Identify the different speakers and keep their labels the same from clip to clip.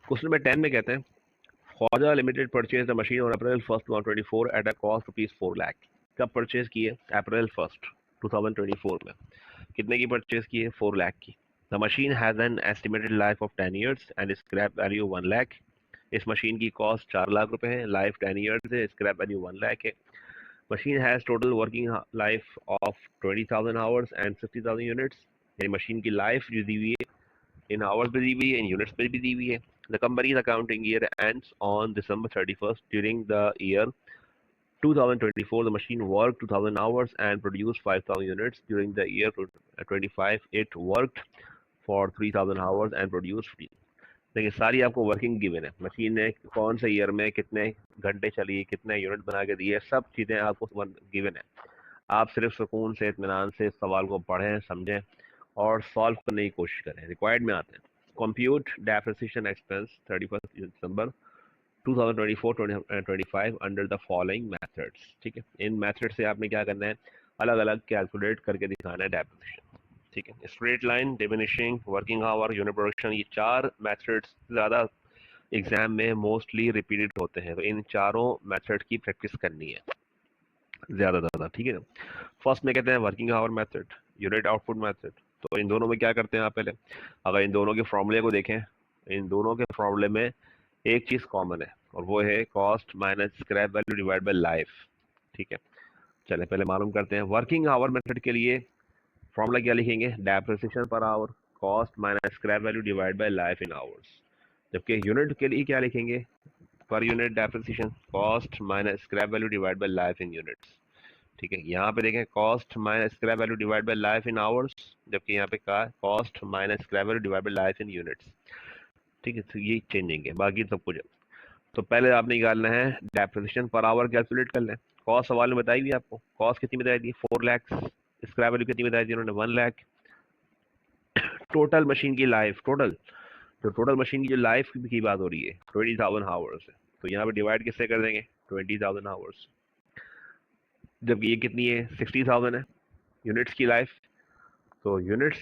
Speaker 1: Question number 10 में कहते हैं Khwaja limited purchase the machine on April 1 2024 at a cost ₹4 lakh. कब परचेज की है? अप्रैल 1 2024 में। कितने की परचेज की है? 4 लाख की। The machine has an estimated life of 10 years and scrap value 1 lakh. इस मशीन की कॉस्ट 4 लाख रुपए है, लाइफ 10 ईयर्स है, स्क्रैप वैल्यू 1 लाख है। Machine has total working life of 20,000 hours and 50,000 units. यानी मशीन की लाइफ जो दी हुई है इन आवर्स पे दी हुई है, इन यूनिट्स पे भी दी हुई है। The company's accounting year ends on December 31st. During the year 2024, the machine worked 2,000 hours and produced 5,000 units. During the year 25, it worked for 3,000 hours and produced 15। देखिए सारी आपको वर्किंग गिवन है, मशीन ने कौन से ईयर में कितने घंटे चली, कितने यूनिट बना के दिए, सब चीज़ें आपको गिवन है। आप सिर्फ सुकून से इत्मीनान से इस सवाल को पढ़ें, समझें और सॉल्व करने की कोशिश करें। रिक्वायर्ड में आते हैं। Compute depreciation expense 31 December 2024-25 under the following methods. ठीक है, इन मेथड से आपने क्या करना है, अलग अलग कैलकुलेट करके दिखाना है डेप्रिसिएशन। ठीक है, straight line, diminishing, working hour, unit production, ये 4 मेथड्स ज़्यादा एग्जाम में मोस्टली रिपीटेड होते हैं, तो इन चारों मेथड की प्रैक्टिस करनी है ज़्यादा। ठीक है ना। फर्स्ट में कहते हैं working hour method, unit output method. तो इन दोनों में क्या करते हैं आप पहले, अगर इन दोनों के फॉर्मूले को देखें, इन दोनों के फॉर्मूले में एक चीज़ कॉमन है और वो है cost minus scrap value divide by life. ठीक है, चले पहले मालूम करते हैं। वर्किंग आवर मेथड के लिए फॉर्मूला क्या लिखेंगे, depreciation per hour, cost minus scrap value divide by life in hours. जबकि यूनिट के लिए क्या लिखेंगे, per unit depreciation, cost minus scrap value divide by life in units. ठीक है, यहाँ पे देखें cost minus scrap value divide by life in hours, जबकि यहाँ पे कहा cost minus scrap value divide by life in units. ठीक है, तो ये चेंजिंग है, बाकी सब कुछ है। तो पहले आपने निकालना है डेप्रिसिएशन पर आवर, कैलकुलेट कर लें। कॉस्ट सवाल में बताई हुई आपको, कॉस्ट कितनी बताई थी, 4 लाख। स्क्रैप वैल्यू कितनी बताई थी उन्होंने, 1 लाख। टोटल मशीन की लाइफ, टोटल मशीन की जो लाइफ की बात हो रही है 20,000 आवर्स है, तो यहाँ पे डिवाइड किससे कर देंगे, 20,000 आवर्स। जबकि ये कितनी है, 60,000 है यूनिट्स की लाइफ। तो यूनिट्स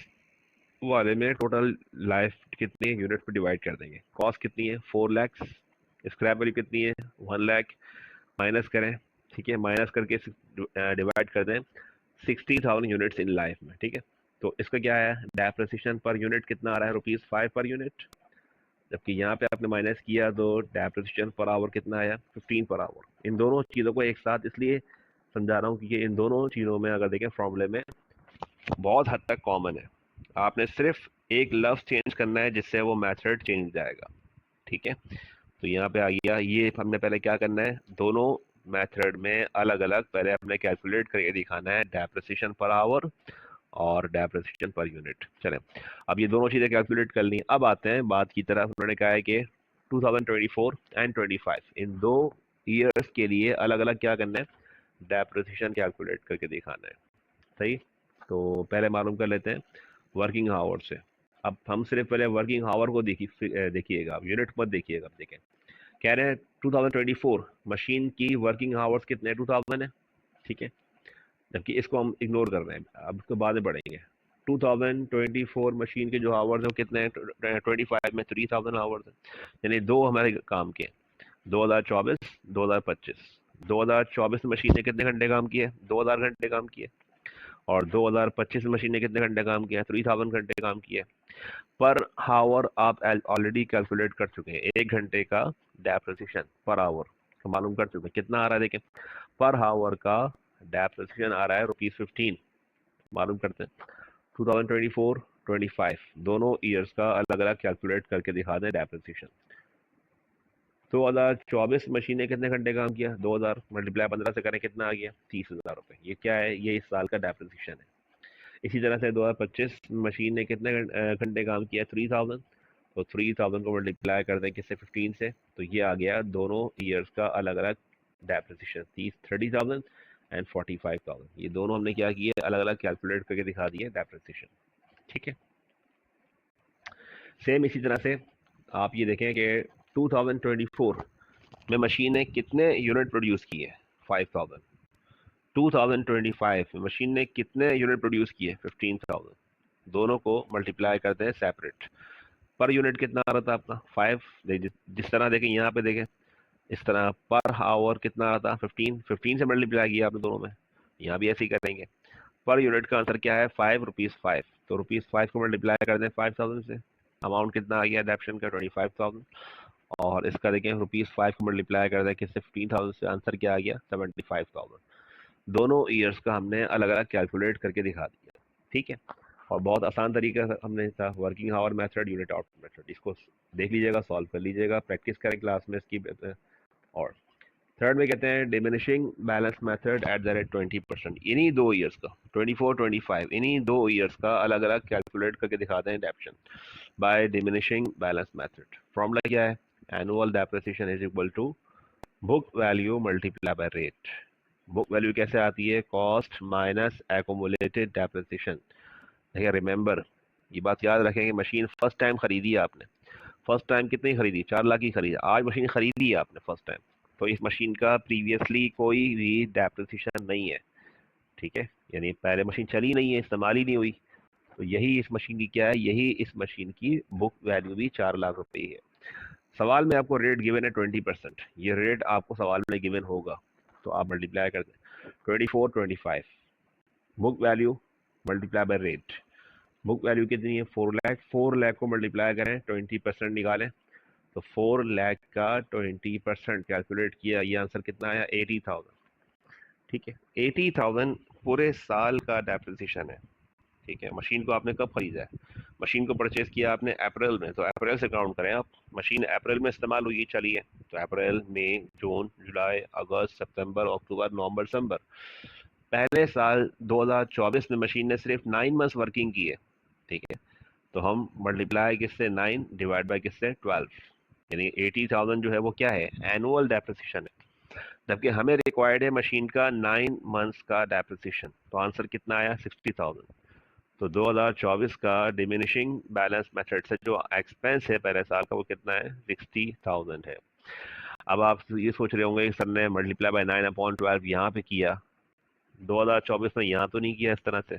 Speaker 1: वाले में टोटल लाइफ कितनी है, यूनिट्स पे डिवाइड कर देंगे। कॉस्ट कितनी है, 4 लाख। स्क्रैप वैल्यू कितनी है, 1 लाख। माइनस करें, ठीक है, माइनस करके डिवाइड कर दें 60,000 यूनिट्स इन लाइफ में। ठीक है, तो इसका क्या है, डेप्रिसिएशन पर यूनिट कितना आ रहा है, ₹5 पर यूनिट। जबकि यहाँ पे आपने माइनस किया तो डेप्रिसिएशन पर आवर कितना आया, 15 पर आवर। इन दोनों चीज़ों को एक साथ इसलिए समझा रहा हूँ क्योंकि इन दोनों चीज़ों में अगर देखें फॉर्मूले में बहुत हद तक कॉमन है। आपने सिर्फ एक लफ्ज चेंज करना है जिससे वो मेथड चेंज हो जाएगा। ठीक है, तो यहाँ पे आ गया, ये हमने पहले क्या करना है, दोनों मेथड में अलग अलग पहले अपने कैलकुलेट करके दिखाना है, डेप्रिसिएशन पर आवर और डेप्रिसिएशन पर यूनिट। चलें, अब ये दोनों चीज़ें कैलकुलेट कर ली। अब आते हैं बात की तरफ। उन्होंने कहा है कि 2024 एंड 25 इन 2 ईयर्स के लिए अलग अलग क्या करना है, डेप्रिसिएशन कैलकुलेट करके दिखाना है। सही, तो पहले मालूम कर लेते हैं वर्किंग आवर से। अब हम सिर्फ पहले वर्किंग आवर को देखिएगा, यूनिट मत देखिएगा। देखें, कह रहे हैं 2024 मशीन की वर्किंग आवर्स कितने, 2000 है। ठीक है, जबकि इसको हम इग्नोर कर रहे हैं, अब इसको बाद में पढ़ेंगे। 2024 मशीन के जो आवर्स हैं वो कितने हैं, 25 में 3000 आवर्स हैं। यानी दो हमारे काम के, 2024 2025। 2024 में मशीन ने कितने घंटे काम किए, 2000 घंटे काम किए। और 2025 में मशीन ने कितने घंटे काम किया, 3000 घंटे काम किए। पर हावर आप ऑलरेडी कैलकुलेट कर चुके हैं, 1 घंटे का डेप्रिसिएशन पर आवर मालूम कर चुके हैं। कितना आ रहा है देखें, पर हावर का डेप्रिसिएशन आ रहा है ₹15। मालूम करते हैं 2024 25 दोनों ईयर्स का अलग अलग कैलकुलेट करके दिखा दें डेप्रिसिएशन। 2024 मशीन ने कितने घंटे काम किया, 2000 मल्टीप्लाई 15 से करें कितना आ गया, 30,000 रुपये। ये क्या है, ये इस साल का डेप्रिसिएशन है। इसी तरह से 2025 मशीन ने कितने घंटे काम किया, 3000। तो 3000 को मल्टीप्लाई कर दें किससे, 15 से, तो ये आ गया दोनों ईयर्स का अलग अलग डेप्रिसिएशन, 30,000 एंड 45,000। ये दोनों हमने क्या किए, अलग अलग कैलकुलेट करके दिखा दिए डेप्रिसिएशन। ठीक है, सेम इसी तरह से आप ये देखें कि 2024 में मशीन ने कितने यूनिट प्रोड्यूस किए, 5000। 2025 में मशीन ने कितने यूनिट प्रोड्यूस किए, 15,000। दोनों को मल्टीप्लाई करते हैं सेपरेट, पर यूनिट कितना आ रहा था आपका 5। जिस तरह देखें यहाँ पे देखें, इस तरह पर आवर कितना आ रहा था 15, 15 से मल्टीप्लाई किया आपने दोनों में, यहाँ भी ऐसे ही करेंगे। पर यूनिट का आंसर क्या है 5 रुपीज़ 5, तो रुपीज़ 5 को मल्टीप्लाई कर दें 5000 से, अमाउंट कितना आ गया एडेप्शन का 25,000। और इसका देखें रुपीज़ 5 को मल्टीप्लाई कर दें किससे 15,000 से, आंसर क्या आ गया 75,000। दोनों ईयर्स का हमने अलग अलग कैलकुलेट करके दिखा दिया, ठीक है। और बहुत आसान तरीका से हमने था, working hour method, unit output method, इसको देख लीजिएगा, सॉल्व कर लीजिएगा, प्रैक्टिस करें क्लास में इसकी। और थर्ड में कहते हैं diminishing balance method at the rate 20%। इन्हीं 2 ईयर्स का 24 25, इन्हीं 2 ईयर्स का अलग अलग कैलकुलेट करके दिखाते हैं depreciation by diminishing balance method. Formula क्या है, annual depreciation is equal to book value multiply by rate. Book value कैसे आती है, कॉस्ट माइनस एक्यूमुलेटेड डेप्रिसिएशन। देखिए रिमेंबर, ये बात याद रखेंगे, मशीन फर्स्ट टाइम खरीदी है आपने, फर्स्ट टाइम कितनी खरीदी 4 लाख की खरीदी, आज मशीन खरीदी है आपने फर्स्ट टाइम, तो इस मशीन का प्रीवियसली कोई भी डेप्रिसिएशन नहीं है, ठीक है। यानी पहले मशीन चली नहीं है, इस्तेमाल ही नहीं हुई, तो यही इस मशीन की क्या है, यही इस मशीन की बुक वैल्यू भी 4 लाख रुपए ही है। सवाल में आपको रेट गिवन है 20%, ये रेट आपको सवाल में गिवन होगा, तो आप मल्टीप्लाई कर दें 24 25, book value multiply by rate. Book value कितनी है 4 लाख, 4 लाख को मल्टीप्लाई करें 20% निकालें, तो 4 लाख का 20% कैलकुलेट किया, ये आंसर कितना आया 80,000, ठीक है। 80,000 पूरे साल का डेप्रिसिएशन है, ठीक है। मशीन को आपने कब खरीदा है, मशीन को परचेज किया आपने अप्रैल में, तो अप्रैल से काउंट करें आप, मशीन अप्रैल में इस्तेमाल हुई चली है, तो अप्रैल मई जून जुलाई अगस्त सितंबर अक्टूबर नवंबर दिसंबर, पहले साल 2024 में मशीन ने सिर्फ 9 मंथ्स वर्किंग की है, ठीक है। तो हम मल्टीप्लाई किससे 9 डिवाइड बाय किससे 12, यानी 80,000 जो है वो क्या है एनुअल डेप्रिसिएशन है, जबकि हमें रिक्वायर्ड है मशीन का 9 मंथ्स का डेप्रिसिएशन, तो आंसर कितना आया 60,000। तो 2024 का डिमिनिशिंग बैलेंस मेथड से जो एक्सपेंस है पहले साल का वो कितना है 60,000 है। अब आप ये सोच रहे होंगे सर ने मल्टीप्लाई बाय 9/12 यहाँ पे किया, 2024 में यहाँ तो नहीं किया इस तरह से,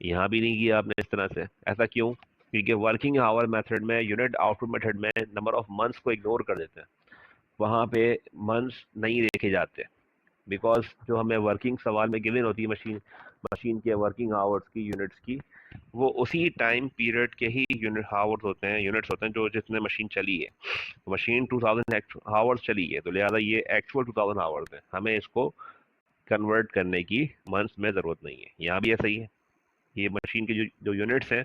Speaker 1: यहाँ भी नहीं किया आपने इस तरह से, ऐसा क्यों, क्योंकि वर्किंग आवर मेथड में, यूनिट आउटपुट मेथड में नंबर ऑफ मंथ्स को इग्नोर कर देते हैं, वहाँ पे मंथ्स नहीं देखे जाते, बिकॉज जो हमें वर्किंग सवाल में गिवन होती है मशीन मशीन के वर्किंग आवर्स की, यूनिट्स की, वो उसी टाइम पीरियड के ही यूनिट आवर्स होते हैं, यूनिट्स होते हैं जो जितने मशीन चली है। मशीन 2000 आवर्स चली है, तो लिहाजा ये एक्चुअल 2000 आवर्स है, हमें इसको कन्वर्ट करने की मंथ्स में ज़रूरत नहीं है। यहाँ भी ऐसा ही है, ये मशीन के जो यूनिट्स हैं,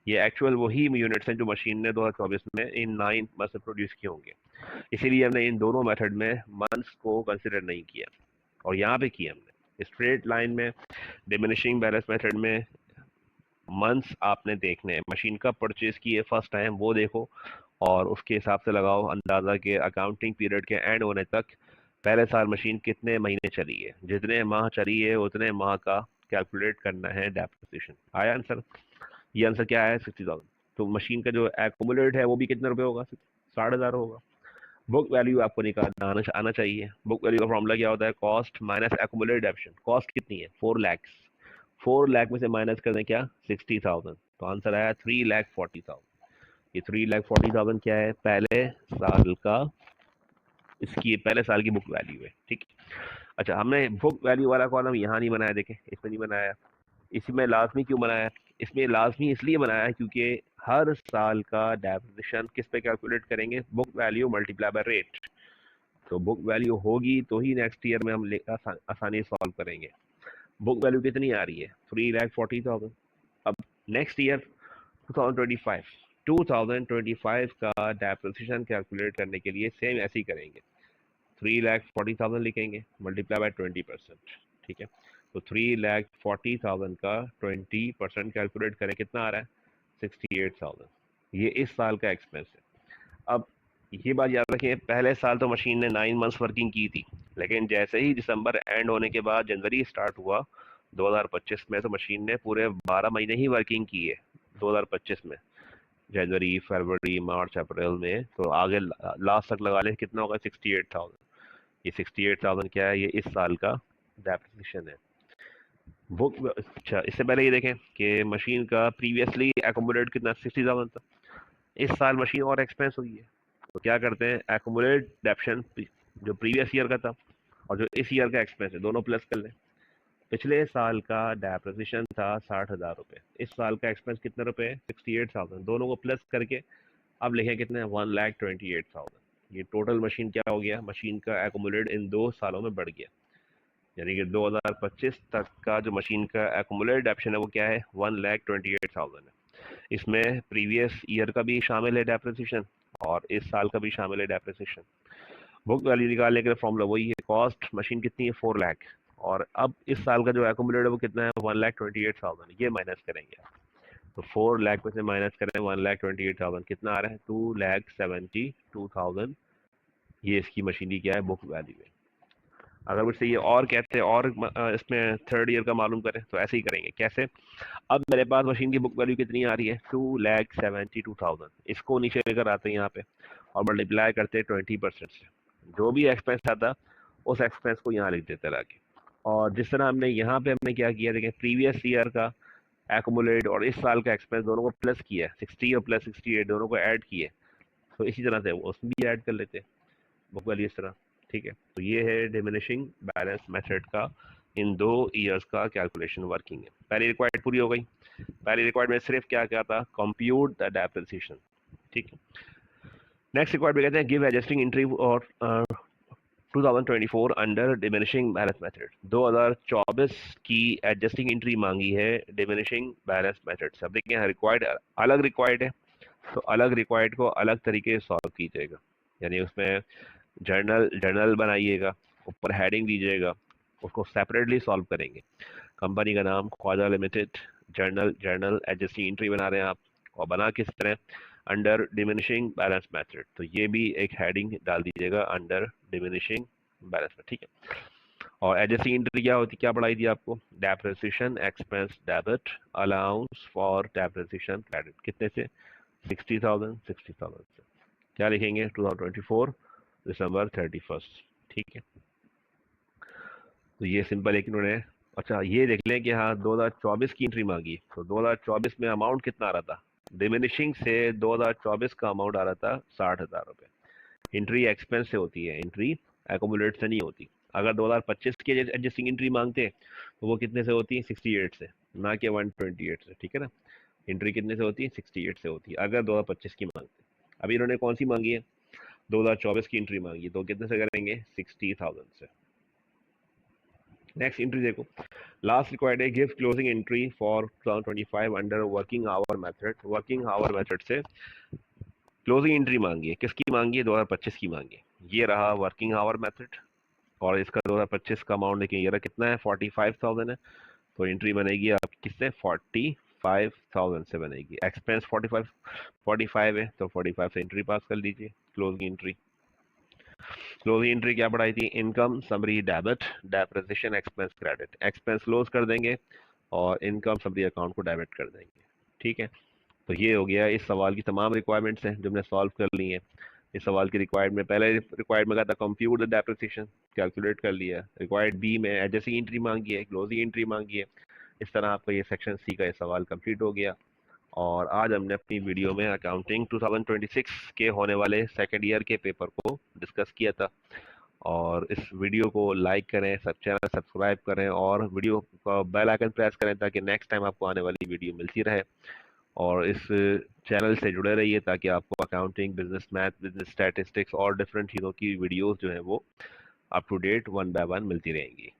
Speaker 1: ये एक्चुअल वही यूनिट्स हैं जो मशीन ने 2024 में इन 9 मंथ्स में प्रोड्यूस किए होंगे, इसीलिए हमने इन दोनों मेथड में मंथ्स को कंसिडर नहीं किया, और यहाँ पे किया हमने स्ट्रेट लाइन में। डिमिनिशिंग बैलेंस मेथड में मंथ्स आपने देखने हैं, मशीन कब परचेज की है फर्स्ट टाइम वो देखो, और उसके हिसाब से लगाओ अंदाज़ा के अकाउंटिंग पीरियड के एंड होने तक पहले साल मशीन कितने महीने चली है, जितने माह चली है उतने माह का कैलकुलेट करना है डेप्रिसिएशन। आया आंसर, ये आंसर क्या है 60,000। तो मशीन का जो एक्यूमुलेट है वो भी कितने रुपए होगा 60,000 होगा। बुक वैल्यू आपको निकालना आना चाहिए, बुक वैल्यू का फॉर्मूला क्या होता है, cost minus accumulated depreciation. Cost कितनी है 4 लाख, 4 लाख में से माइनस कर दें क्या 60,000, तो आंसर आया 3,40,000। ये 3,40,000 क्या है पहले साल का, इसकी पहले साल की बुक वैल्यू है, ठीक। अच्छा, हमने बुक वैल्यू वाला कॉलम यहाँ नहीं बनाया, देखें इसमें नहीं बनाया, इसमें लाजमी क्यों बनाया, इसमें लाजमी इसलिए बनाया है क्योंकि हर साल का डेप्रिसिएशन किस पे कैलकुलेट करेंगे, book value multiply by rate. तो बुक वैल्यू होगी तो ही नेक्स्ट ईयर में हम आसानी सॉल्व करेंगे। बुक वैल्यू कितनी आ रही है 3,40,000। अब नेक्स्ट ईयर 2025 2025 का डेप्रिसिएशन कैलकुलेट करने के लिए सेम ऐसे ही करेंगे, 3,40,000 लिखेंगे मल्टीप्लाई बाय 20%, ठीक है। तो 3,40,000 का 20% कैलकुलेट करें कितना आ रहा है 68,000, ये इस साल का एक्सपेंस है। अब ये बात याद रखिए, पहले साल तो मशीन ने 9 मंथ्स वर्किंग की थी, लेकिन जैसे ही दिसंबर एंड होने के बाद जनवरी स्टार्ट हुआ 2025 में, तो मशीन ने पूरे 12 महीने ही वर्किंग की है 2025 में, जनवरी फरवरी मार्च अप्रैल में, तो आगे लास्ट तक लगा लें कितना होगा 68,000। ये 68,000 क्या है, ये इस साल का डेप्रिसिएशन है। बुक, अच्छा इससे पहले ये देखें कि मशीन का प्रीवियसली एकोमोडेट कितना 60,000 था, इस साल मशीन और एक्सपेंस हुई है, तो क्या करते हैं, एक्यूमुलेट डेप्शन जो प्रीवियस ईयर का था और जो इस ईयर का एक्सपेंस है दोनों प्लस कर लें। पिछले साल का डेप्रिसिएशन था 60,000 रुपये, इस साल का एक्सपेंस कितने रुपए है, 68,000, दोनों को प्लस करके अब लिखें कितने, 1,28,000। ये टोटल मशीन क्या हो गया, मशीन का एक्यूमुलेट इन 2 सालों में बढ़ गया, यानी कि 2025 तक का जो मशीन का एक्यूमुलेट डेप्शन है वो क्या है, 1,28,000 है। इसमें प्रीवियस ईयर का भी शामिल है डेप्रिसिएशन और इस साल का भी शामिल है डेप्रिसिएशन। बुक वैल्यू निकालने के लिए फॉर्मूला वही है, कॉस्ट मशीन कितनी है, 4 लाख, और अब इस साल का जो एक्यूमुलेट है वो कितना है, 1,28,000, ये माइनस करेंगे। तो 4 लाख में से माइनस करें 1,28,000, कितना आ रहा है, 2,72,000, ये इसकी मशीन की क्या है, बुक वैल्यू है। अगर मुझसे ये और कहते हैं और इसमें थर्ड ईयर का मालूम करें, तो ऐसे ही करेंगे। कैसे, अब मेरे पास मशीन की बुक वैल्यू कितनी आ रही है, 2,72,000, इसको नीचे लेकर आते हैं यहाँ पे और मल्टीप्लाई करते हैं 20% से, जो भी एक्सपेंस आता उस एक्सपेंस को यहाँ लिख देते लाके। और जिस तरह हमने यहाँ पे हमने क्या किया, देखें प्रीवियस ईयर का एक्यूमुलेट और इस साल का एक्सपेंस दोनों को प्लस किया, 60 और प्लस 68 दोनों को ऐड किए, तो इसी तरह से उसमें भी ऐड कर लेते हैं बुक वैल्यू इस तरह। ठीक है, तो ये है डिमिनिशिंग बैलेंस मेथड का इन 2 ईयर्स का कैलकुलेशन वर्किंग है। पहली रिक्वायर्ड पूरी हो गई। पहली रिक्वायर्ड में सिर्फ क्या क्या था, कंप्यूट द डेप्रिसिएशन। ठीक है, नेक्स्ट रिक्वायर्ड में कहते हैं गिव एडजस्टिंग एंट्री और 2024 अंडर डिमिनिशिंग बैलेंस मेथड। 2024 की एडजस्टिंग एंट्री मांगी है डिमिनिशिंग बैलेंस मेथड से। अब देखिए यहाँ रिक्वायर्ड अलग रिक्वायर्ड है, तो अलग रिक्वायर्ड को अलग तरीके से सॉल्व कीजिएगा, यानी उसमें जर्नल जर्नल बनाइएगा, ऊपर हेडिंग दीजिएगा, उसको सेपरेटली सॉल्व करेंगे। कंपनी का नाम Khwaja limited, journal journal adjusting entry बना रहे हैं आप, और बना किस तरह, अंडर डिमिनिशिंग बैलेंस मेथड, तो ये भी एक हेडिंग डाल दीजिएगा अंडर डिमिनिशिंग बैलेंस में। ठीक है, और एडजस्टिंग एंट्री क्या होती, क्या पढ़ाई थी आपको, depreciation expense debit, allowance for depreciation credit, कितने से, 60,000 से। क्या लिखेंगे, 2024 दिसंबर 31। ठीक है, तो ये सिंपल एक इन्होंने, अच्छा ये देख लें कि हाँ 2024 की एंट्री मांगी, तो 2024 में अमाउंट कितना आ रहा था, डिमिनिशिंग से 2024 का अमाउंट आ रहा था 60,000 रुपये। एंट्री एक्सपेंस से होती है, एंट्री एकोमुलेट से नहीं होती। अगर 2025 की एडजस्टिंग एंट्री मांगते तो वो कितने से होती है, 68 से, ना कि 128 से। ठीक है ना, एंट्री कितने से होती है, 68 से होती है अगर 2025 की मांगते। अभी इन्होंने कौन सी मांगी है, 2024 की एंट्री मांगी, तो कितने से करेंगे, 60,000 से। नेक्स्ट एंट्री देखो, लास्ट रिक्वायर्ड है give closing entry for 2025 under working hour method. Working hour method से क्लोजिंग एंट्री मांगी है, किसकी मांगी है, 2025 की मांगी है। ये रहा वर्किंग आवर मेथड, और इसका 2025 का अमाउंट देखिए ये रहा कितना है, 45,000 है, तो एंट्री बनेगी आपकी किससे, 45,000 से बनेगी। एक्सपेंस 45 है, तो 45 से एंट्री पास कर लीजिए, क्लोजिंग एंट्री। क्लोजिंग एंट्री क्या पढ़ाई थी, income summary debit, depreciation expense credit, expense close कर देंगे और इनकम समरी अकाउंट को डेबिट कर देंगे। ठीक है, तो ये हो गया इस सवाल की तमाम रिक्वायरमेंट्स हैं जो हमने सॉल्व कर ली हैं। इस सवाल की रिक्वायर्ड में पहले रिक्वायर्ड में कहा था कंप्यूट द डेप्रिसिएशन, कैलकुलेट कर लिया। रिक्वायर्ड बी में एडजस्टिंग एंट्री मांगी है, क्लोजिंग एंट्री मांगी है। इस तरह आपका ये सेक्शन सी का ये सवाल कंप्लीट हो गया। और आज हमने अपनी वीडियो में अकाउंटिंग 2026 के होने वाले सेकेंड ईयर के पेपर को डिस्कस किया था। और इस वीडियो को लाइक करें, सब चैनल सब्सक्राइब करें और वीडियो का बेल आइकन प्रेस करें ताकि नेक्स्ट टाइम आपको आने वाली वीडियो मिलती रहे। और इस चैनल से जुड़े रहिए ताकि आपको accounting, business math, business statistics और डिफरेंट चीज़ों की वीडियोस जो हैं वो अप टू डेट 1 बाय 1 मिलती रहेंगी।